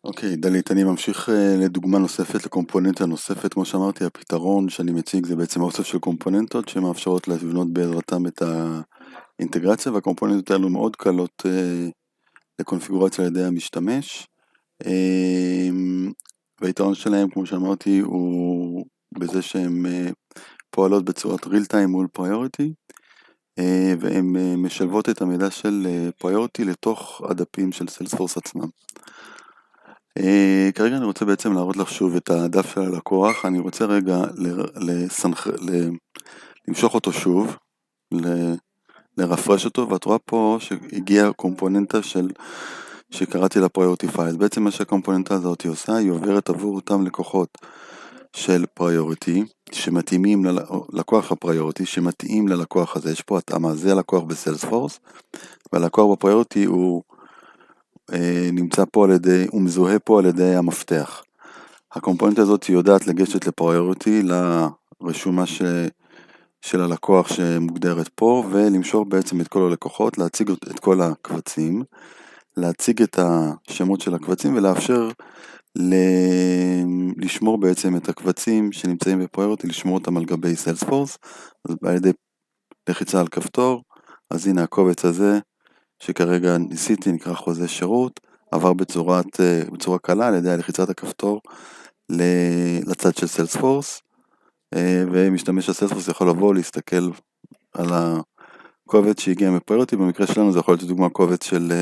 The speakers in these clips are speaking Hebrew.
אוקיי, דלית, אני ממשיך לדוגמה נוספת, לקומפוננטה נוספת. כמו שאמרתי, הפתרון שאני מציג זה בעצם אוסף של קומפוננטות שמאפשרות לבנות בעזרתם את האינטגרציה, והקומפוננטות האלו מאוד קלות לקונפיגורציה על ידי המשתמש. והיתרון שלהם, כמו שאמרתי, הוא בזה שהן פועלות בצורת real time מול priority, והן משלבות את המידע של priority לתוך הדפים של סיילספורס עצמם. כרגע אני רוצה בעצם להראות לך שוב את הדף של הלקוח. אני רוצה רגע למשוך אותו שוב, לרפרש אותו, ואת רואה פה שהגיעה קומפוננטה שקראתי לה priority files. בעצם מה שהקומפוננטה הזאת עושה, היא עוברת עבור אותם לקוחות של priority, שמתאימים ללקוח הפריוריטי, שמתאים ללקוח הזה. יש פה התאמה, זה הלקוח בסיילספורס, והלקוח בפריוריטי הוא נמצא פה הוא מזוהה פה על ידי המפתח. הקומפוננטה הזאת יודעת לגשת לפריוריטי, לרשומה של הלקוח שמוגדרת פה, ולמשוך בעצם את כל הלקוחות, להציג את כל הקבצים, להציג את השמות של הקבצים, ולאפשר לשמור בעצם את הקבצים שנמצאים בפריוריטי, לשמור אותם על גבי סיילספורס. אז על ידי לחיצה על כפתור, אז הנה הקובץ הזה, שכרגע ניסיתי, נקרא חוזה שירות, עבר בצורה קלה על ידי לחיצת הכפתור לצד של סיילספורס, ומשתמש של סיילספורס יכול לבוא להסתכל על הקובץ שהגיע מפריוריטי. במקרה שלנו זה יכול להיות דוגמה קובץ של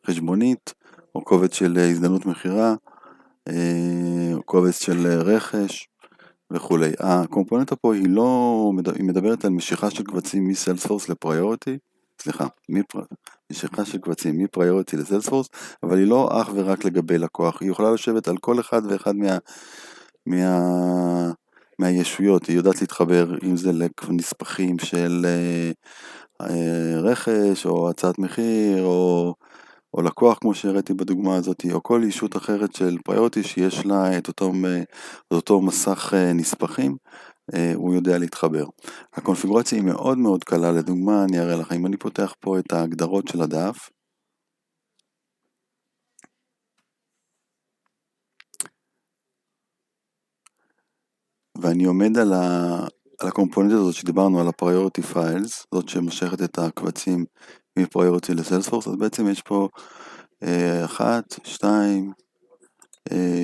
חשבונית, או קובץ של הזדמנות מחירה, או קובץ של רכש וכו'. הקומפוננטה פה היא מדברת על משיכה של קבצים מסיילספורס לפריוריטי, משיכה של קבצים מפריוריטי לסיילספורס, אבל היא לא אך ורק לגבי לקוח. היא יכולה לשבת על כל אחד ואחד מהישויות. היא יודעת להתחבר אם זה לנספחים של רכש או הצעת מחיר או לקוח, כמו שהראיתי בדוגמה הזאת, או כל אישות אחרת של פריוריטי שיש לה את אותו מסך נספחים, הוא יודע להתחבר. הקונפיגורציה היא מאוד מאוד קלה. לדוגמה, אני אראה לך, אם אני פותח פה את ההגדרות של הדף, ואני עומד על הקומפוננטה הזאת שדיברנו, על ה-priority files, זאת שמשכת את הקבצים מ-priority לסיילספורס, אז בעצם יש פה 1, 2,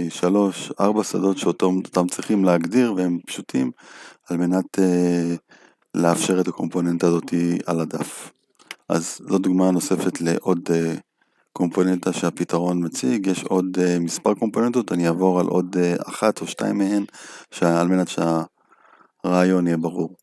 3, 4 שדות שאותם צריכים להגדיר, והם פשוטים על מנת לאפשר את הקומפוננטה הזאת על הדף. אז זו דוגמה נוספת לעוד קומפוננטה שהפתרון מציג. יש עוד מספר קומפוננטות, אני אעבור על עוד 1 או 2 מהן, על מנת שהרעיון יהיה ברור.